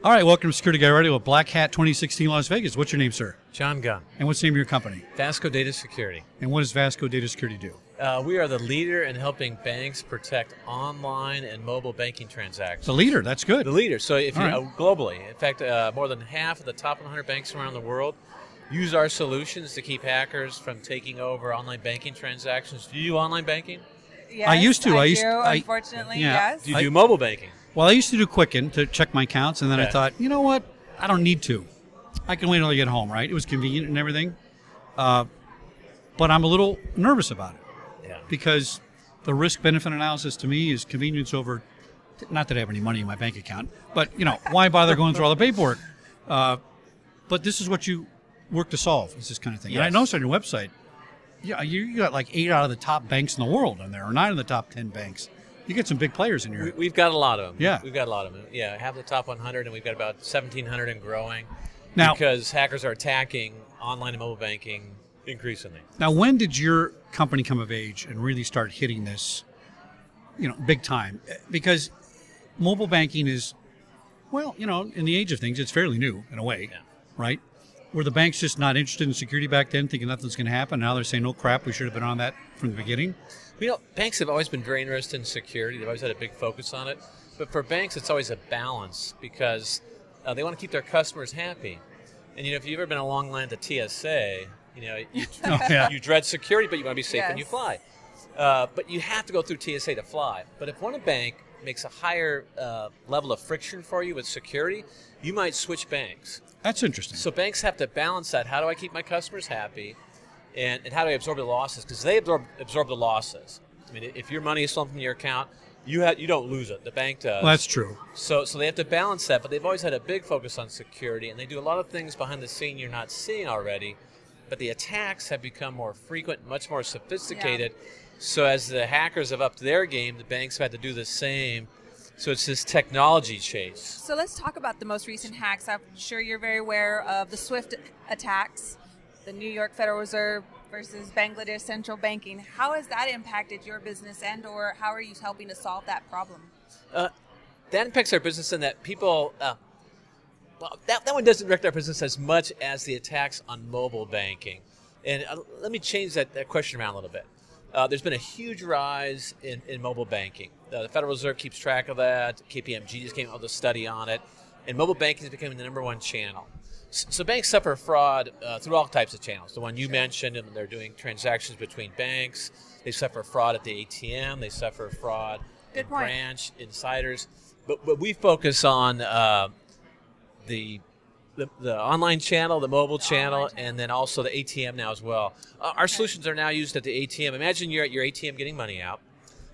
All right, welcome to Security Guy Radio with Black Hat 2016 Las Vegas. What's your name, sir? John Gunn. And what's the name of your company? VASCO Data Security. And what does VASCO Data Security do? We are the leader in helping banks protect online and mobile banking transactions. The leader, that's good. The leader. So if you right. globally, in fact, more than half of the top 100 banks around the world use our solutions to keep hackers from taking over online banking transactions. Do you do online banking? Yes, I used to. Unfortunately, yes. Do you do mobile banking? Well, I used to do Quicken to check my accounts, and then I Okay. thought, you know what? I don't need to. I can wait until I get home, right? It was convenient and everything. But I'm a little nervous about it. Yeah. Because the risk-benefit analysis to me is convenience over, not that I have any money in my bank account, but, you know, why bother going through all the paperwork? But this is what you work to solve, is this kind of thing. Yes. And I noticed on your website, yeah, you got like 8 out of the top banks in the world on there, or 9 of the top 10 banks. You get some big players in here. We've got a lot of them. Yeah. We've got a lot of them. Yeah, half the top 100, and we've got about 1,700 and growing. Now, because hackers are attacking online and mobile banking increasingly. Now, when did your company come of age and really start hitting this, you know, big time? Because mobile banking is, well, you know, in the age of things, it's fairly new in a way, right? Were the banks just not interested in security back then, thinking nothing's going to happen? Now they're saying, oh, crap, we should have been on that from the beginning? You know, banks have always been very interested in security. They've always had a big focus on it. But for banks, it's always a balance because they want to keep their customers happy. And, you know, if you've ever been a long line at the TSA, you know, you dread security, but you want to be safe when you fly. But you have to go through TSA to fly. But if one bank makes a higher level of friction for you with security, you might switch banks. That's interesting. So banks have to balance that. How do I keep my customers happy? And how do I absorb the losses? Because they absorb the losses. I mean, if your money is stolen from your account, you don't lose it. The bank does. Well, that's true. So they have to balance that, but they've always had a big focus on security, and they do a lot of things behind the scene you're not seeing already. But the attacks have become more frequent, much more sophisticated. Yeah. So as the hackers have upped their game, the banks have had to do the same. So it's this technology chase. So let's talk about the most recent hacks. I'm sure you're very aware of the SWIFT attacks, the New York Federal Reserve versus Bangladesh Central Banking. How has that impacted your business, and or how are you helping to solve that problem? That impacts our business in that people, well, that one doesn't affect our business as much as the attacks on mobile banking. And let me change that question around a little bit. There's been a huge rise in mobile banking. The Federal Reserve keeps track of that. KPMG just came out with a study on it. And mobile banking is becoming the #1 channel. So banks suffer fraud through all types of channels. The one you mentioned, and they're doing transactions between banks. They suffer fraud at the ATM. They suffer fraud in branch, insiders. But we focus on the online channel, the mobile channel, and then also the ATM now as well. Our solutions are now used at the ATM. Imagine you're at your ATM getting money out.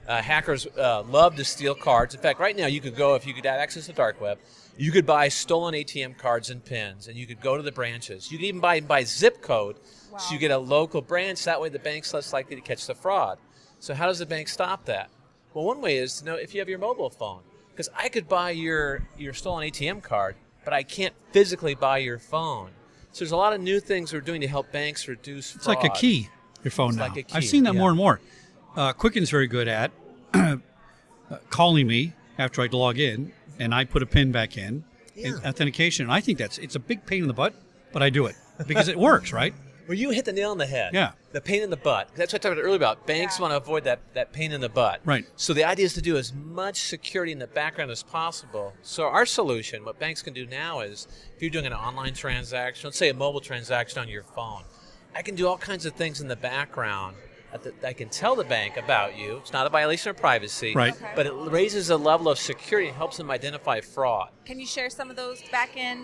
Hackers love to steal cards. In fact, right now you could go, if you could have access to the dark web, you could buy stolen ATM cards and pins, and you could go to the branches. You could even buy zip code, so you get a local branch. That way the bank's less likely to catch the fraud. So how does the bank stop that? Well, one way is to know if you have your mobile phone. Because I could buy your stolen ATM card, but I can't physically buy your phone. So there's a lot of new things we're doing to help banks reduce fraud. It's like a key, your phone it's now. Like a key. I've seen that more and more. Quicken's very good at calling me after I log in, and I put a PIN back in, and authentication. And I think it's a big pain in the butt, but I do it because it works, right? Well, you hit the nail on the head. Yeah. The pain in the butt. That's what I talked about earlier about. Banks want to avoid that pain in the butt. Right. So the idea is to do as much security in the background as possible. So our solution, what banks can do now is, if you're doing an online transaction, let's say a mobile transaction on your phone, I can do all kinds of things in the background that I can tell the bank about you. It's not a violation of privacy, right? But it raises a level of security and helps them identify fraud. Can you share some of those back-end?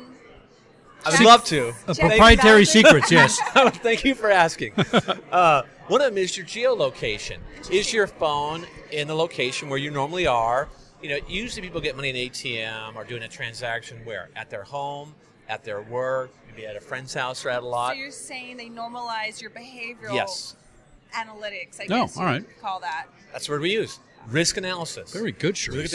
I would love to. Proprietary secrets, yes. Thank you for asking. One of them is your Geo Location. Is your phone in the location where you normally are? You know, usually people get money in an ATM or doing a transaction where? At their home, at their work, maybe at a friend's house or at a lot. So you're saying they normalize your behavioral analytics, I you guess could call that. That's what we use. Risk analysis. Very good, Sharice.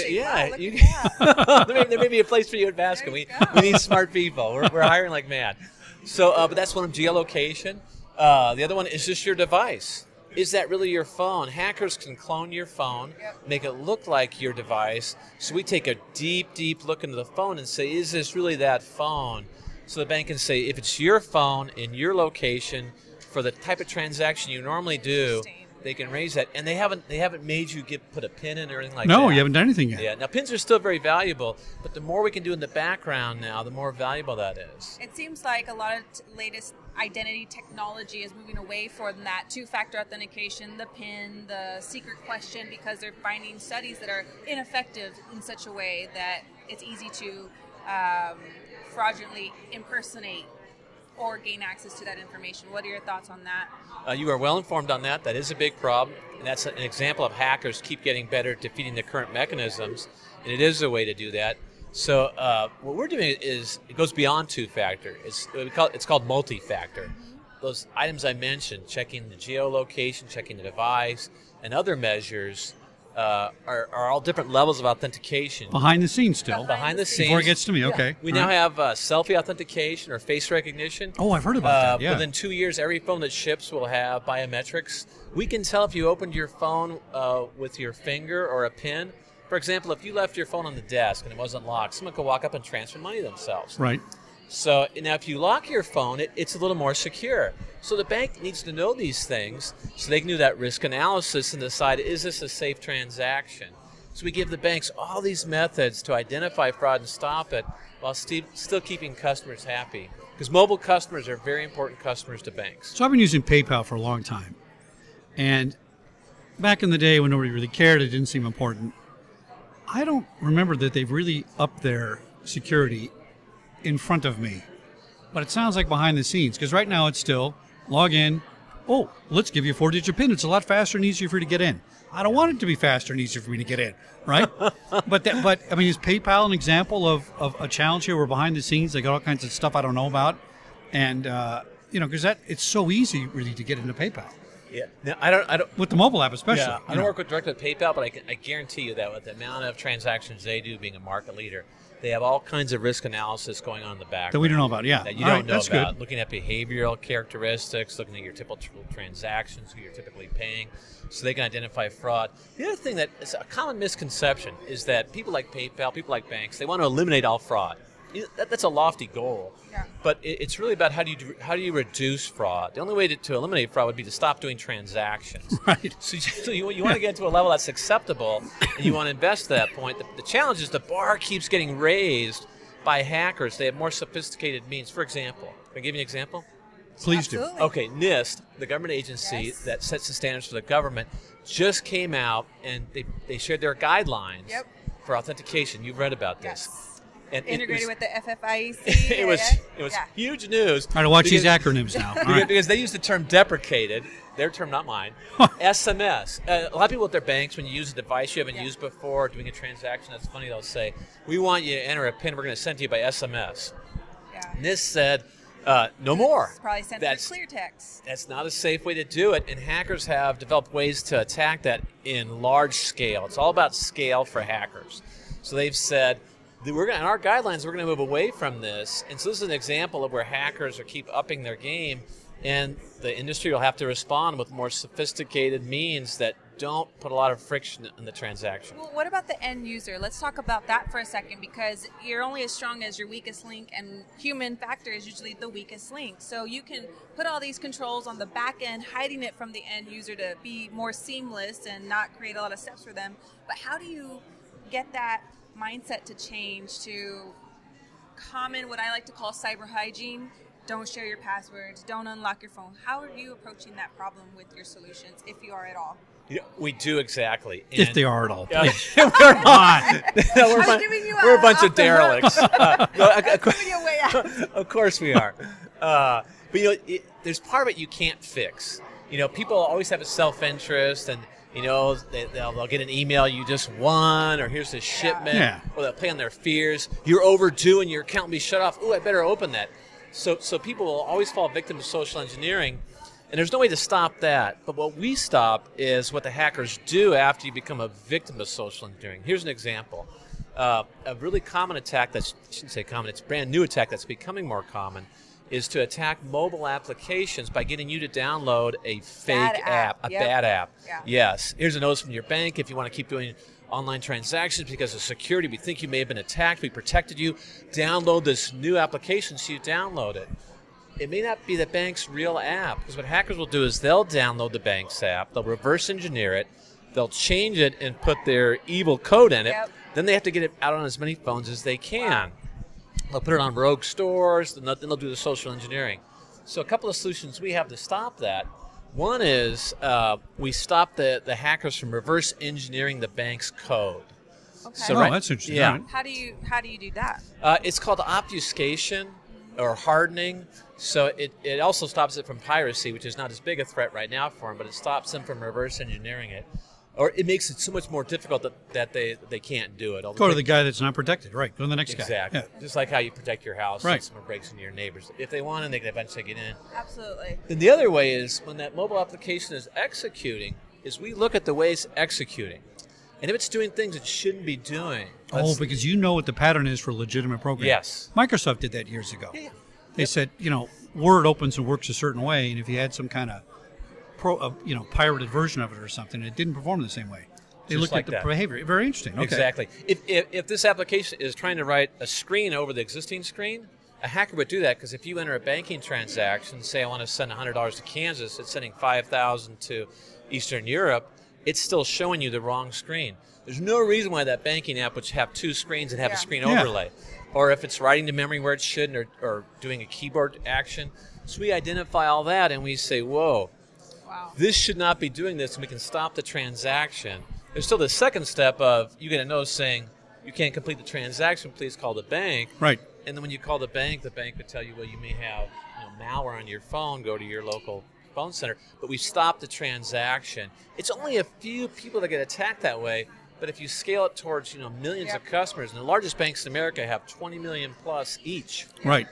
There may be a place for you at VASCO. We need smart people. We're hiring like mad. So, but that's one of Geo Location. The other one is just your device. is that really your phone? Hackers can clone your phone, make it look like your device. So we take a deep, deep look into the phone and say, is this really that phone? So the bank can say, if it's your phone in your location for the type of transaction you normally do, they can raise that. And they haven't made you put a pin in or anything like that. No, you haven't done anything yet. Yeah, now pins are still very valuable, but the more we can do in the background now, the more valuable that is. It seems like a lot of latest identity technology is moving away from that two-factor authentication, the PIN, the secret question, because they're finding studies that are ineffective in such a way that it's easy to fraudulently impersonate or gain access to that information. What are your thoughts on that? You are well informed on that. That is a big problem. And that's an example of hackers keep getting better at defeating the current mechanisms, and it is a way to do that. So what we're doing is, it goes beyond two-factor. It's called multi-factor. Those items I mentioned, checking the geolocation, checking the device, and other measures are all different levels of authentication. Behind the scenes still. Behind the scenes. Before it gets to me, okay. We now have selfie authentication or face recognition. Oh, I've heard about that, yeah. Within 2 years, every phone that ships will have biometrics. We can tell if you opened your phone with your finger or a PIN. For example, if you left your phone on the desk and it wasn't locked, someone could walk up and transfer money themselves. Right. So now if you lock your phone, it's a little more secure. So the bank needs to know these things so they can do that risk analysis and decide, is this a safe transaction? So we give the banks all these methods to identify fraud and stop it while still keeping customers happy. Because mobile customers are very important customers to banks. So I've been using PayPal for a long time. And back in the day when nobody really cared, it didn't seem important. I don't remember that they've really upped their security in front of me. But it sounds like behind the scenes, because right now it's still log in. Oh, let's give you a 4-digit PIN. It's a lot faster and easier for you to get in. I don't want it to be faster and easier for me to get in, right? but I mean, is PayPal an example of a challenge here where behind the scenes they got all kinds of stuff I don't know about? And, because it's so easy really to get into PayPal. Yeah, now, I don't. With the mobile app, especially. Yeah, I don't work directly with PayPal, but I guarantee you that with the amount of transactions they do, being a market leader, they have all kinds of risk analysis going on in the background that we don't know about. Yeah, that you don't know that's about. Good. Looking at behavioral characteristics, looking at your typical transactions, who you're typically paying, so they can identify fraud. The other thing that is a common misconception is that people like PayPal, people like banks, they want to eliminate all fraud. That's a lofty goal, but it's really about how do you reduce fraud. The only way to eliminate fraud would be to stop doing transactions. Right. So you want to get to a level that's acceptable, and you want to invest at that point. The challenge is the bar keeps getting raised by hackers. They have more sophisticated means. For example, can I give you an example? Please Absolutely. do. Okay, NIST, the government agency that sets the standards for the government, just came out and they shared their guidelines for authentication. You've read about this. Yes. And integrated with the FFIEC. It was huge news. All right, to watch these acronyms now. Because they use the term deprecated, their term, not mine. SMS. A lot of people at their banks, when you use a device you haven't used before, doing a transaction, that's funny, they'll say, we want you to enter a PIN we're going to send to you by SMS. Yeah. And this said, no more. It's probably sent through clear text. That's not a safe way to do it, and hackers have developed ways to attack that in large scale. It's all about scale for hackers. So they've said, in our guidelines, we're going to move away from this. And so this is an example of where hackers keep upping their game, and the industry will have to respond with more sophisticated means that don't put a lot of friction in the transaction. Well, what about the end user? Let's talk about that for a second, because you're only as strong as your weakest link, and human factor is usually the weakest link. So you can put all these controls on the back end, hiding it from the end user to be more seamless and not create a lot of steps for them. But how do you get that mindset to change to common, what I like to call cyber hygiene? Don't share your passwords, don't unlock your phone. How are you approaching that problem with your solutions, if you are at all? Yeah, we do, exactly. If they are at all. We're not. We're a bunch of derelicts. Giving you a way out. Of course we are. But there's part of it you can't fix. People always have a self-interest, and they'll get an email, you just won, or here's the shipment, or they'll play on their fears. You're overdue and your account will be shut off. Ooh, I better open that. So people will always fall victim to social engineering, and there's no way to stop that. But what we stop is what the hackers do after you become a victim of social engineering. Here's an example. A really common attack I shouldn't say common, it's a brand new attack that's becoming more common, is to attack mobile applications by getting you to download a fake app. a Yep. bad app. Yeah. Yes. Here's a notice from your bank. If you want to keep doing online transactions because of security, we think you may have been attacked, we protected you, download this new application, so you download it. It may not be the bank's real app, because what hackers will do is they'll download the bank's app, they'll reverse engineer it, they'll change it and put their evil code in it. Yep. Then they have to get it out on as many phones as they can. They'll put it on rogue stores, then they'll do the social engineering. So a couple of solutions we have to stop that. One is we stop the hackers from reverse engineering the bank's code. Okay. So that's interesting. Yeah. All right. How do you do that? It's called obfuscation or hardening. So it also stops it from piracy, which is not as big a threat right now for them, but it stops them from reverse engineering it. Or it makes it so much more difficult that they can't do it. Go to the guy that's not protected. Right. Go to the next guy. Exactly. Yeah. Just like how you protect your house Right. if someone breaks into your neighbors. If they want in, they can eventually get in. Absolutely. Then the other way is when that mobile application is executing, is we look at the way it's executing. And if it's doing things it shouldn't be doing. Because you know what the pattern is for legitimate programs. Yes. Microsoft did that years ago. Yeah. They said, Word opens and works a certain way, and if you had some kind of pirated version of it or something, it didn't perform the same way. They Just looked like at the that. behavior. Very interesting. Okay. Exactly. If this application is trying to write a screen over the existing screen, a hacker would do that because if you enter a banking transaction, say I want to send $100 to Kansas, it's sending $5,000 to Eastern Europe, it's still showing you the wrong screen. There's no reason why that banking app would have two screens and have a screen overlay. Or if it's writing to memory where it shouldn't or doing a keyboard action. So we identify all that and we say, whoa, Wow. this should not be doing this, and we can stop the transaction. There's still the second step of you get a notice saying you can't complete the transaction, please call the bank. Right. And then when you call the bank would tell you, well, you may have malware on your phone, go to your local phone center. But we stop the transaction. It's only a few people that get attacked that way, but if you scale it towards millions of customers, and the largest banks in America have 20 million plus each. Right.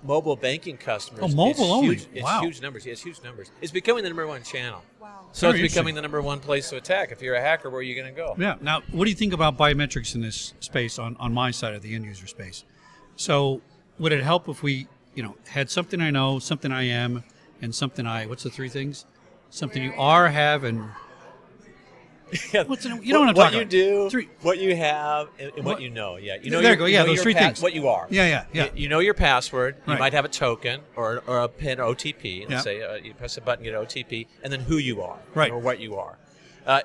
Mobile banking customers. Oh, mobile it's only. Huge, it's Wow. huge numbers. Yeah, it's huge numbers. It's becoming the number one channel. Wow. So Very it's becoming the number one place to attack. If you're a hacker, where are you going to go? Yeah. Now, what do you think about biometrics in this space on my side of the end user space? So would it help if we, had something I know, something I am, and something what's the three things? Something you are, have, and... What's you know what I'm talking you about. do, Three. what you have, and what you know. Yeah, There you go. Yeah, those three things. What you are. Yeah. You know your password. You Right. might have a token or a PIN or OTP. Yeah. Let's say you press a button, get an OTP, and then who you are, Right. or what you are.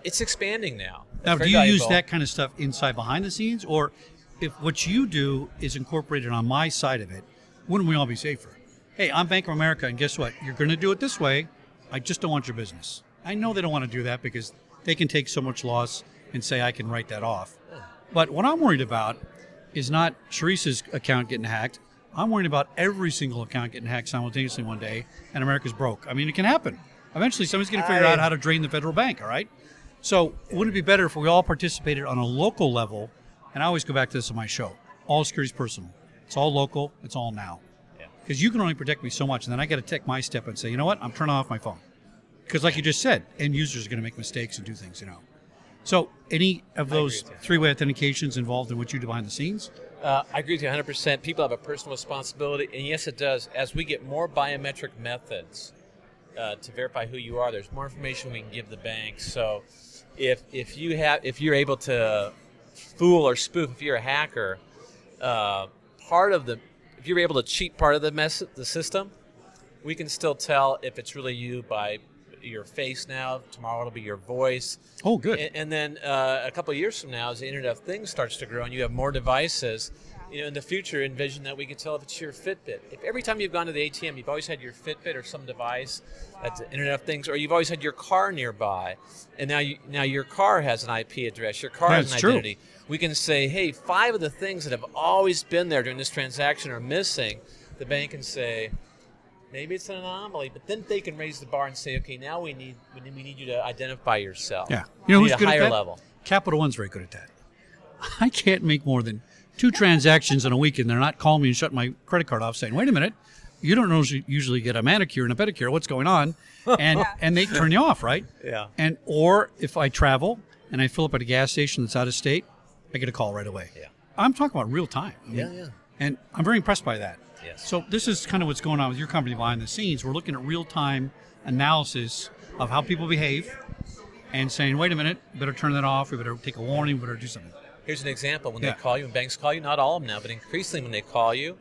It's expanding now. Now, That's do very you use valuable. that kind of stuff inside behind the scenes, or if what you do is incorporated on my side of it, wouldn't we all be safer? Hey, I'm Bank of America, and guess what? You're going to do it this way. I just don't want your business. I know they don't want to do that because they can take so much loss and say I can write that off. But what I'm worried about is not Sharice's account getting hacked. I'm worried about every single account getting hacked simultaneously one day, and America's broke. I mean, it can happen. Eventually, somebody's going to figure out how to drain the federal bank, all right? So wouldn't it be better if we all participated on a local level? And I always go back to this on my show. All security is personal. It's all local. It's all now. Because you can only protect me so much, and then I got to take my step and say, you know what? I'm turning off my phone. Because like you just said, end users are going to make mistakes and do things, So any of those three-way authentications involved in what you do behind the scenes? I agree with you 100%. People have a personal responsibility, and yes, it does. As we get more biometric methods to verify who you are, there's more information we can give the bank. So if you're able to fool or spoof, if you're a hacker, if you're able to cheat part of the system, we can still tell if it's really you by your face now. Tomorrow it'll be your voice. Oh, good. And then a couple of years from now, as the Internet of Things starts to grow and you have more devices, in the future, envision that we can tell if it's your Fitbit. If every time you've gone to the ATM, you've always had your Fitbit or some device that's the Internet of Things, or you've always had your car nearby, and now your car has an IP address, your car has an identity. We can say, hey, 5 of the things that have always been there during this transaction are missing. The bank can say, maybe it's an anomaly, but then they can raise the bar and say, okay, now we need you to identify yourself. Yeah. Who's Who's good at higher that? level. Capital One's very good at that. I can't make more than 2 transactions in a week, and they're not calling me and shutting my credit card off saying, wait a minute, you don't usually get a manicure and a pedicure. What's going on? And they turn you off, right? Yeah. Or if I travel and I fill up at a gas station that's out of state, I get a call right away. Yeah. I'm talking about real time. I mean, Yeah. And I'm very impressed by that. Yes. So this is kind of what's going on with your company behind the scenes. We're looking at real-time analysis of how people behave and saying, wait a minute, we better turn that off, we better take a warning, we better do something. Here's an example. When they call you, and banks call you, not all of them now, but increasingly when they call you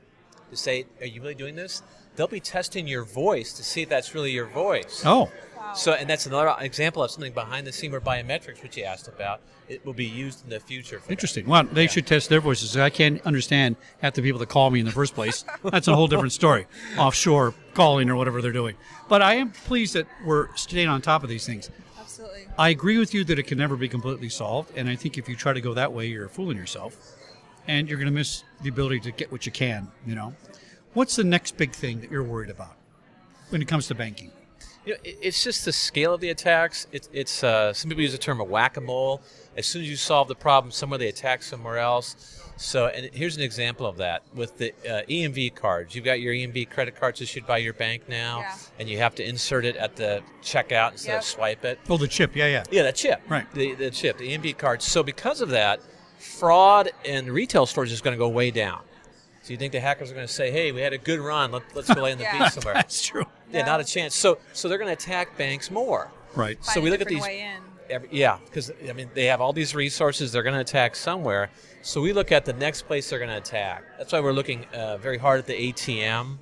to say, are you really doing this? They'll be testing your voice to see if that's really your voice. Oh. Wow. So, and that's another example of something behind the scene where biometrics, which you asked about, it will be used in the future. For Interesting. Well, they should test their voices. I can't understand half the people that call me in the first place. That's a whole different story. Offshore calling or whatever they're doing. But I am pleased that we're staying on top of these things. Absolutely. I agree with you that it can never be completely solved, and I think if you try to go that way, you're fooling yourself, and you're going to miss the ability to get what you can, you know. What's the next big thing that you're worried about when it comes to banking? You know, it's just the scale of the attacks. It's some people use the term a whack-a-mole. As soon as you solve the problem somewhere, they attack somewhere else. So, and here's an example of that with the EMV cards. You've got your EMV credit cards issued by your bank now, and you have to insert it at the checkout instead of swipe it. Oh, the chip, yeah. Yeah, the chip. Right. The chip, the EMV cards. So because of that, fraud in retail stores is going to go way down. So you think the hackers are going to say, hey, we had a good run, let's go lay on the beach somewhere. That's true. Yeah, not a chance. So they're going to attack banks more. Right. So we look at these. Because I mean they have all these resources. They're going to attack somewhere. So we look at the next place they're going to attack. That's why we're looking very hard at the ATM,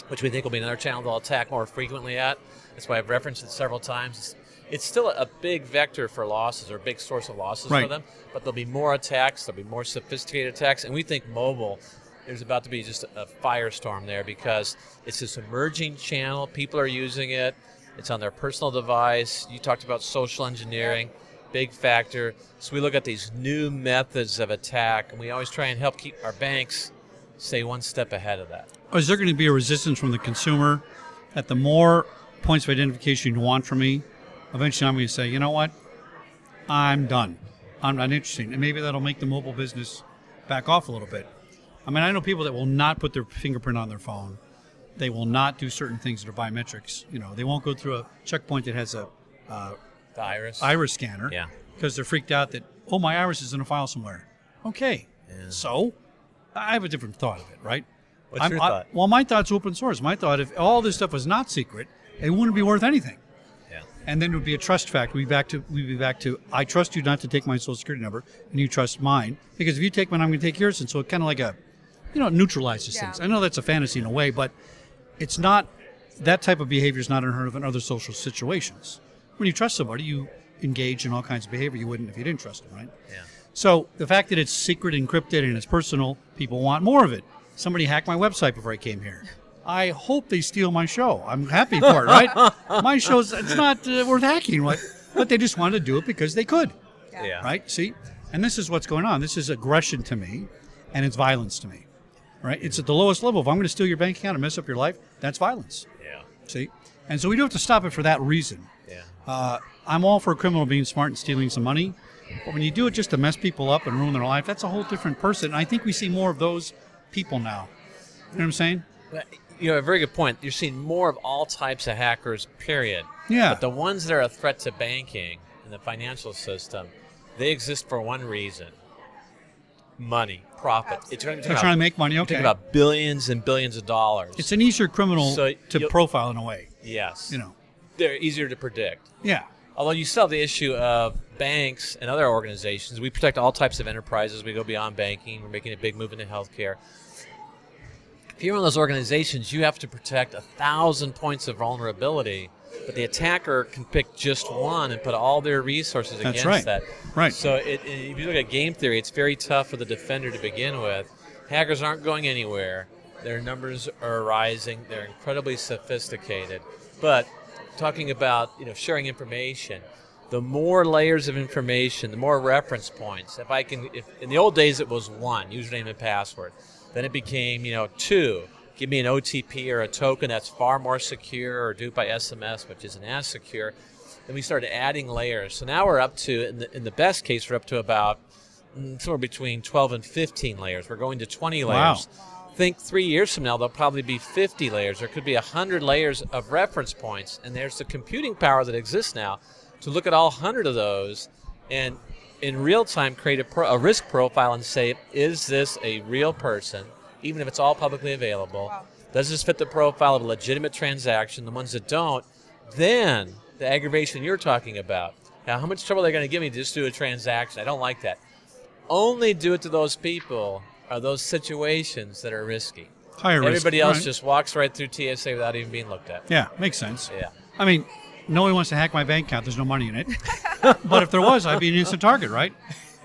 which we think will be another channel they'll attack more frequently at. That's why I've referenced it several times. It's still a big vector for losses, or a big source of losses for them. But there'll be more attacks. There'll be more sophisticated attacks, and we think mobile. There's about to be just a firestorm there because it's this emerging channel. People are using it. It's on their personal device. You talked about social engineering, big factor. So we look at these new methods of attack, and we always try and help keep our banks stay one step ahead of that. Is there going to be a resistance from the consumer that the more points of identification you want from me, eventually I'm going to say, you know what, I'm done. I'm not interested. And maybe that'll make the mobile business back off a little bit. I mean, I know people that will not put their fingerprint on their phone. They will not do certain things that are biometrics. You know, they won't go through a checkpoint that has a the iris scanner. Yeah. Because they're freaked out that, oh, my iris is in a file somewhere. Okay. Yeah. So I have a different thought of it, right? What's your thought? Well, my thought's open source. My thought, if all this stuff was not secret, it wouldn't be worth anything. Yeah. And then it would be a trust factor. We'd be back to I trust you not to take my social security number, and you trust mine. Because if you take mine, I'm going to take yours. And so it kind of like it neutralizes things. I know that's a fantasy in a way, but it's not, that type of behavior is not unheard of in other social situations. When you trust somebody, you engage in all kinds of behavior you wouldn't if you didn't trust them, right? Yeah. So the fact that it's secret, encrypted, and it's personal, people want more of it. Somebody hacked my website before I came here. I hope they steal my show. I'm happy for it, right? My show's, it's not worth hacking, but they just wanted to do it because they could, right? See? And this is what's going on. This is aggression to me, and it's violence to me. Right? It's at the lowest level. If I'm going to steal your bank account and mess up your life, that's violence. Yeah. See? And so we do have to stop it for that reason. Yeah. I'm all for a criminal being smart and stealing some money. But when you do it just to mess people up and ruin their life, that's a whole different person. And I think we see more of those people now. You know what I'm saying? You know, a very good point. You're seeing more of all types of hackers, period. Yeah. But the ones that are a threat to banking and the financial system, they exist for one reason. Money, profit. They're trying to make money. Okay. Think about billions and billions of dollars. It's an easier criminal to profile in a way. Yes. You know. They're easier to predict. Yeah. Although you still have the issue of banks and other organizations. We protect all types of enterprises. We go beyond banking. We're making a big move into healthcare. If you're one of those organizations, you have to protect 1,000 points of vulnerability. But the attacker can pick just one and put all their resources against that. Right. So if you look at game theory, it's very tough for the defender to begin with. Hackers aren't going anywhere. Their numbers are rising. They're incredibly sophisticated. But talking about sharing information, the more layers of information, the more reference points. If in the old days it was one, username and password. Then it became 2. Give me an OTP or a token that's far more secure, or do it by SMS, which isn't as secure. Then we started adding layers. So now we're up to, in the best case, we're up to about somewhere between 12 and 15 layers. We're going to 20 layers. Wow. Think 3 years from now, there'll probably be 50 layers. There could be 100 layers of reference points. And there's the computing power that exists now to look at all 100 of those and in real time create a risk profile and say, is this a real person? even if it's all publicly available. Wow. Does this fit the profile of a legitimate transaction? The ones that don't, then the aggravation you're talking about. Now, how much trouble are they going to give me to just do a transaction? I don't like that. Only do it to those people or those situations that are risky. Higher risk. Everybody else Right. just walks right through TSA without even being looked at. Yeah, makes sense. Yeah. I mean, nobody wants to hack my bank account. There's no money in it. But if there was, I'd be an instant target, right?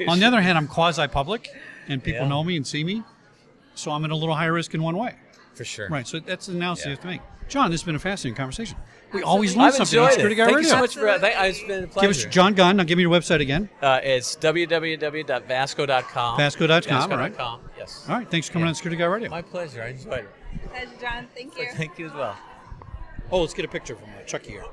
On the other hand, I'm quasi-public, and people Yeah. know me and see me, so I'm at a little higher risk in one way. For sure. Right, so that's the analysis you have to make. John, this has been a fascinating conversation. We Absolutely. always learn I've something on enjoyed Security it. Guy Thank Radio. you so much for it's been a pleasure. Give us John Gunn. Now give me your website again. It's www.vasco.com. Vasco.com, all right. Yes. All right, thanks for coming on Security Guy Radio. My pleasure. I enjoyed it. Pleasure, John. Thank you. Thank you as well. Oh, let's get a picture from Chucky here.